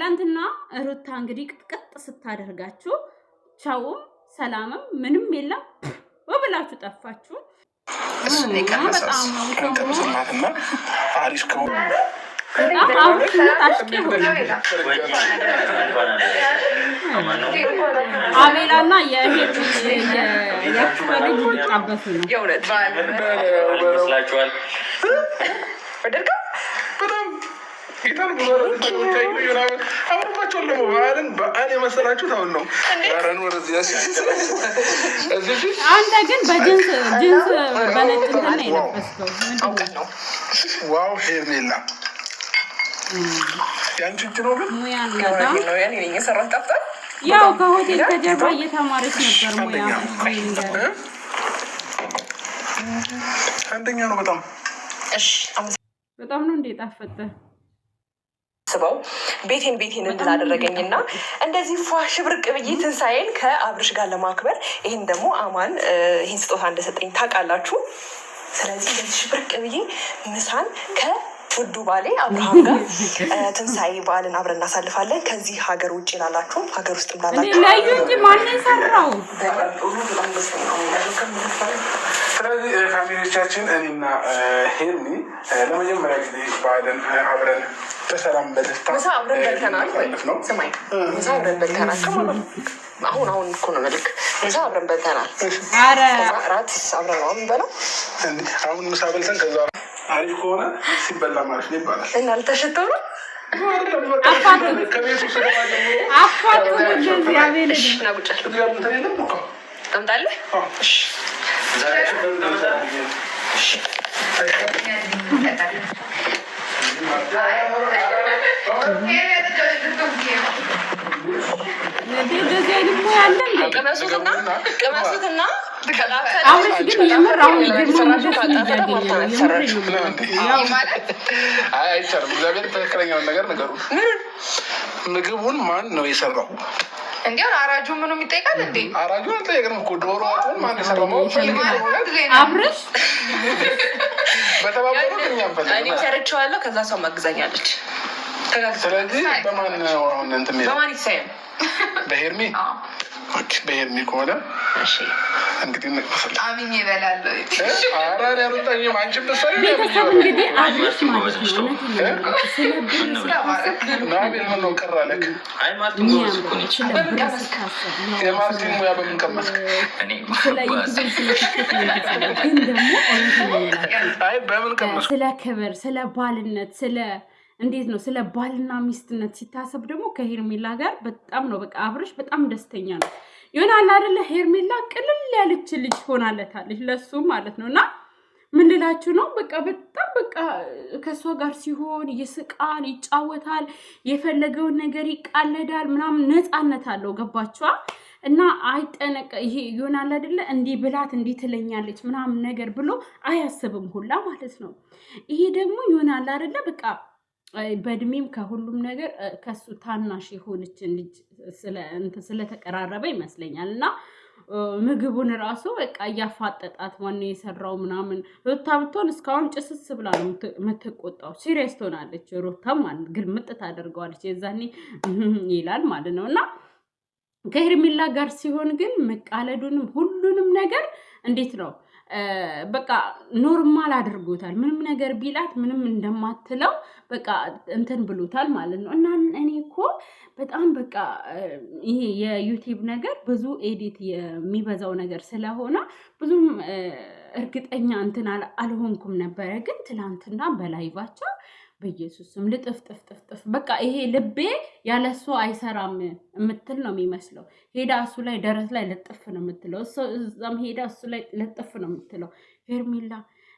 ትላንትና ሩታ እንግዲህ ቅጥቅጥ ስታደርጋችሁ ቻውም ሰላምም ምንም የለም ወብላችሁ ጠፋችሁ። በጣም አቤላና የክፈል ይጣበሱ ነው ጌታን አብሮባቸውን ደግሞ በዓል የመሰላችሁት አሁን ነው። አንተ ግን በጅንስ በነጭ እንትን የለበስከው ነው። ዋው ሄርሜላ ያንቺ እጅ ነው ግን ያው ከሆቴል ከጀርባ እየተማረች ነበር ሙያ አንደኛ ነው። በጣም ነው እንዴ ጣፈጠ ስበው ቤቴን እንድላደረገኝና እንደዚህ ፏሽ ብርቅ ብዬ ትንሳኤን ከአብርሽ ጋር ለማክበር ይሄን ደግሞ አማን ይሄን ስጦታ እንደሰጠኝ ታውቃላችሁ። ስለዚህ እንደዚህ ብርቅ ብዬ ምሳን ከውዱ ባሌ አብርሃም ጋር ትንሳኤ በዓልን አብረን እናሳልፋለን። ከዚህ ሀገር ውጭ ላላችሁ ሀገር ውስጥ ላላችሁ ለዩ እንጂ ማን የሰራው? ስለዚህ ፋሚሊዎቻችን እኔና ሄርሚ ለመጀመሪያ ጊዜ በዓልን አብረን በሰላም በደስታ ምሳ አብረን በልተናል። ስማኝ ምሳ አብረን በልተናል። አሁን እኮ ነው መልክ ምሳ አብረን በልተናል። እራት አብረን ነው የምንበላው። አሁን ምሳ በልተን ከዛ አሪፍ ከሆነ ሲበላ ማለት ነው ይባላል እና ልተሸተው ነው ከቤቱ ጠምጣለህ ቅመሱትና አሁን ግን የምር አሁን አይቻልም። እግዚአብሔር ትክክለኛውን ነገር ንገሩ። ምግቡን ማን ነው የሰራው? እንዲያው አራጁ ምኑ ይጠይቃል እንዴ? አራጁ አልጠየቅንም እኮ ዶሮ ወጡን ማን የሰራው? አብርሽ በተባበሩ እኔ ሰርቼዋለሁ። ከዛ ሰው ማግዛኛለች። ስለዚህ በማን ነው አሁን እንትን በማን ይሳየም? በሄርሚ በሄርሚ ከሆነ እንግዲህ እንቅመስል አምኜ እበላለሁ። አራሪ ያሉጣኝም አንቺም ተሰሪ ቤተሰብ እንግዲህ አብርሽ ማለት ነው ናቤል ምን ነው ቀር አለክ? የማርቲን ሙያ በምን ቀመስክ? አይ በምን ቀመስክ? ስለ ክብር፣ ስለ ባልነት፣ ስለ እንዴት ነው ስለ ባልና ሚስትነት ሲታሰብ ደግሞ ከሄርሜላ ጋር በጣም ነው በቃ አብርሽ በጣም ደስተኛ ነው ይሆናል አይደለ? ሄርሜላ ቅልል ያለች ልጅ ሆናለታለች ለሱ ማለት ነውና ምን ልላችሁ ነው በቃ በጣም በቃ ከሷ ጋር ሲሆን ይስቃል፣ ይጫወታል፣ የፈለገውን ነገር ይቃለዳል ምናምን ነፃነት አለው። ገባችኋ? እና አይጠነቀ ይሄ ይሆናል አይደለ? እንዲህ ብላት እንዲህ ትለኛለች ምናምን ነገር ብሎ አያስብም ሁላ ማለት ነው። ይሄ ደግሞ ይሆናል አይደለ? በቃ በእድሜም ከሁሉም ነገር ከሱ ታናሽ የሆነችን ልጅ ስለተቀራረበ ይመስለኛል። እና ምግቡን ራሱ በቃ እያፋጠጣት ማነው የሰራው ምናምን ሩታ ብትሆን እስካሁን ጭስስ ብላ ነው የምትቆጣው። ሲሪየስ ትሆናለች ሩታም ማለት ግልምጥ ታደርገዋለች። የዛኔ ይላል ማለት ነው። እና ከሄርሜላ ጋር ሲሆን ግን መቃለዱንም ሁሉንም ነገር እንዴት ነው በቃ ኖርማል አድርጎታል። ምንም ነገር ቢላት ምንም እንደማትለው በቃ እንትን ብሎታል ማለት ነው። እና እኔ እኮ በጣም በቃ ይሄ የዩቲዩብ ነገር ብዙ ኤዲት የሚበዛው ነገር ስለሆነ ብዙም እርግጠኛ እንትን አልሆንኩም ነበረ። ግን ትናንትና በላይቫቸው በኢየሱስም ልጥፍጥፍጥፍ በቃ ይሄ ልቤ ያለሱ አይሰራም የምትል ነው የሚመስለው። ሄዳ እሱ ላይ ደረት ላይ ለጥፍ ነው የምትለው። እዛም ሄዳ እሱ ላይ ለጥፍ ነው የምትለው ሄርሜላ።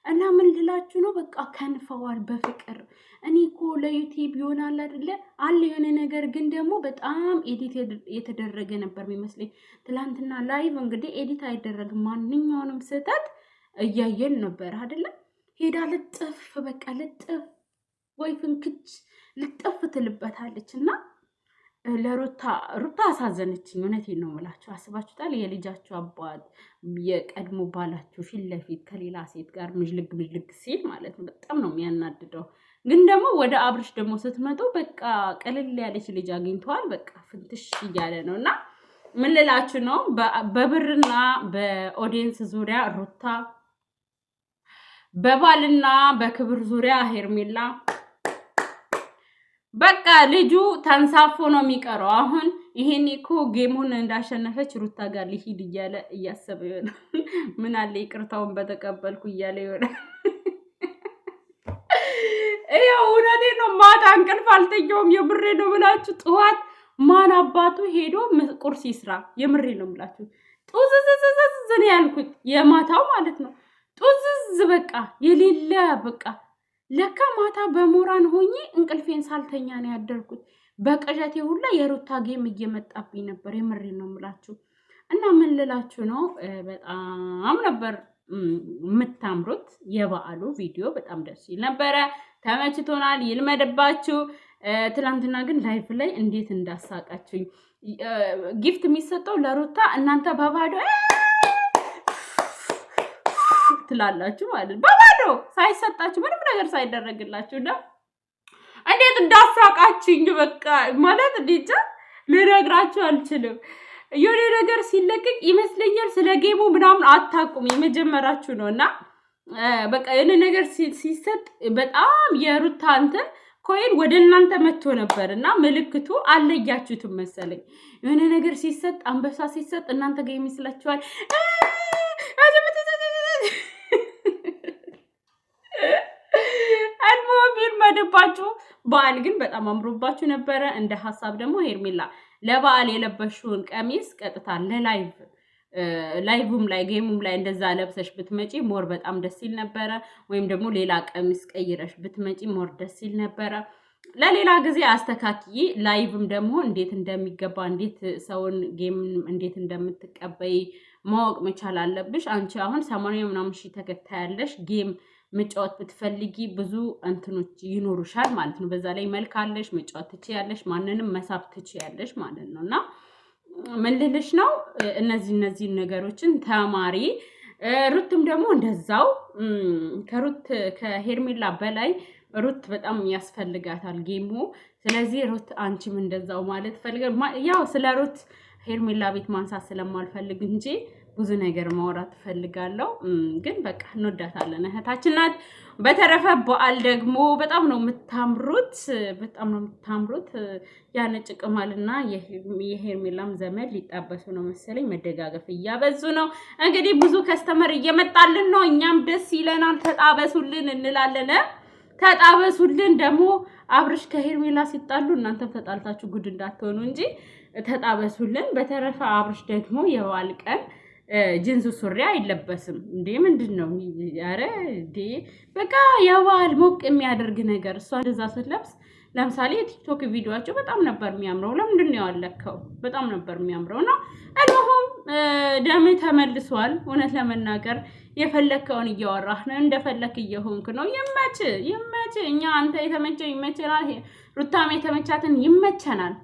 እና ምን ልላችሁ ነው በቃ ከንፈዋል በፍቅር። እኔ እኮ ለዩቲዩብ ይሆናል አይደለ አለ የሆነ ነገር ግን ደግሞ በጣም ኤዲት የተደረገ ነበር የሚመስለኝ። ትላንትና ላይቭ እንግዲህ ኤዲት አይደረግም። ማንኛውንም ስህተት እያየን ነበር አይደለ? ሄዳ ልጥፍ በቃ ልጥፍ ወይ ፍንክች ልጥፍ ትልበታለች። እና ለሩታ አሳዘነችኝ። እውነቴን ነው የምላችሁ። አስባችሁታል? የልጃችሁ አባት የቀድሞ ባላችሁ ፊት ለፊት ከሌላ ሴት ጋር ምዥልግ ሲል ማለት ነው። በጣም ነው የሚያናድደው። ግን ደግሞ ወደ አብርሽ ደግሞ ስትመጡ በቃ ቀለል ያለች ልጅ አግኝተዋል። በቃ ፍንትሽ እያለ ነው እና ምን ልላችሁ ነው በብርና በኦዲየንስ ዙሪያ ሩታ፣ በባልና በክብር ዙሪያ ሄርሜላ በቃ ልጁ ተንሳፎ ነው የሚቀረው። አሁን ይሄን እኮ ጌሙን እንዳሸነፈች ሩታ ጋር ሊሂድ እያለ እያሰበ ይሆናል። ምን አለ ይቅርታውን በተቀበልኩ እያለ ይሆናል። ያው እውነቴን ነው። ማታ እንቅልፍ አልተኛውም። የምሬ ነው ብላችሁ ጠዋት ማን አባቱ ሄዶ ቁርስ ይስራ። የምሬ ነው ብላችሁ ጡዝዝዝዝ ነው ያልኩት። የማታው ማለት ነው ጡዝዝ በቃ የሌለ በቃ ለካ ማታ በሞራን ሆኜ እንቅልፌን ሳልተኛ ነው ያደርኩት። በቀጀቴ ሁላ የሩታ ጌም እየመጣብኝ ነበር። የምሬ ነው ብላችሁ እና ምን ልላችሁ ነው በጣም ነበር የምታምሩት። የበዓሉ ቪዲዮ በጣም ደስ ይል ነበረ። ተመችቶናል። ይልመድባችሁ። ትላንትና ግን ላይቭ ላይ እንዴት እንዳሳቃችሁኝ። ጊፍት የሚሰጠው ለሩታ እናንተ በባዶ ትላላችሁ ማለት በባዶ ሳይሰጣችሁ ምንም ነገር ሳይደረግላችሁ እና እንዴት እንዳሳቃችሁኝ በቃ ማለት እንዴት ልነግራችሁ አልችልም። የሆነ ነገር ሲለቀቅ ይመስለኛል ስለ ጌሙ ምናምን አታውቁም፣ የመጀመራችሁ ነው እና በቃ የሆነ ነገር ሲሰጥ በጣም የሩታ እንትን ኮይን ወደ እናንተ መጥቶ ነበር እና ምልክቱ አለያችሁትም መሰለኝ። የሆነ ነገር ሲሰጥ አንበሳ ሲሰጥ እናንተ ጋር ይመስላችኋል። መደባችሁ በዓል ግን በጣም አምሮባችሁ ነበረ። እንደ ሀሳብ ደግሞ ሄርሜላ ለበዓል የለበሽውን ቀሚስ ቀጥታ ላይቭም ላይ ጌሙም ላይ እንደዛ ለብሰሽ ብትመጪ ሞር በጣም ደስ ይል ነበረ። ወይም ደግሞ ሌላ ቀሚስ ቀይረሽ ብትመጪ ሞር ደስ ይል ነበረ። ለሌላ ጊዜ አስተካክይ። ላይቭም ደግሞ እንዴት እንደሚገባ እንዴት ሰውን ጌም እንዴት እንደምትቀበይ ማወቅ መቻል አለብሽ። አንቺ አሁን 80 ምናምን ሺህ ተከታይ ያለሽ ጌም መጫወት ብትፈልጊ ብዙ እንትኖች ይኖሩሻል ማለት ነው። በዛ ላይ መልክ አለሽ፣ መጫወት ትችያለሽ፣ ማንንም መሳብ ትችያለሽ ማለት ነው። እና ምን ልልሽ ነው እነዚህ ነገሮችን ተማሪ። ሩትም ደግሞ እንደዛው ከሄርሜላ በላይ ሩት በጣም ያስፈልጋታል ጌሙ። ስለዚህ ሩት አንቺም እንደዛው ማለት ፈልገ ያው ስለ ሩት ሄርሜላ ቤት ማንሳት ስለማልፈልግ እንጂ ብዙ ነገር ማውራት ፈልጋለሁ። ግን በቃ እንወዳታለን፣ እህታችን ናት። በተረፈ በዓል ደግሞ በጣም ነው የምታምሩት፣ በጣም ነው የምታምሩት። ያ ነጭ ቅማልና የሄርሜላም ዘመድ ሊጣበሱ ነው መሰለኝ፣ መደጋገፍ እያበዙ ነው። እንግዲህ ብዙ ከስተመር እየመጣልን ነው፣ እኛም ደስ ይለናል። ተጣበሱልን እንላለን። ተጣበሱልን ደግሞ አብርሽ ከሄርሜላ ሲጣሉ እናንተም ተጣልታችሁ ጉድ እንዳትሆኑ እንጂ ተጣበሱልን። በተረፈ አብርሽ ደግሞ የበዓል ቀን ጅንስ ሱሪ አይለበስም እንዴ? ምንድነው? አረ እንዴ በቃ የበዓል ሞቅ የሚያደርግ ነገር እሷ እንደዛ ስትለብስ፣ ለምሳሌ የቲክቶክ ቪዲዮአቸው በጣም ነበር የሚያምረው። ለምንድን ነው ያለከው? በጣም ነበር የሚያምረው ነው። አልሆም ደም ተመልሷል። እውነት ለመናገር የፈለከውን እያወራህ ነው፣ እንደፈለክ እየሆንክ ነው። ይመች። እኛ አንተ የተመቸ ይመቸናል፣ ሩታም የተመቻትን ይመቸናል።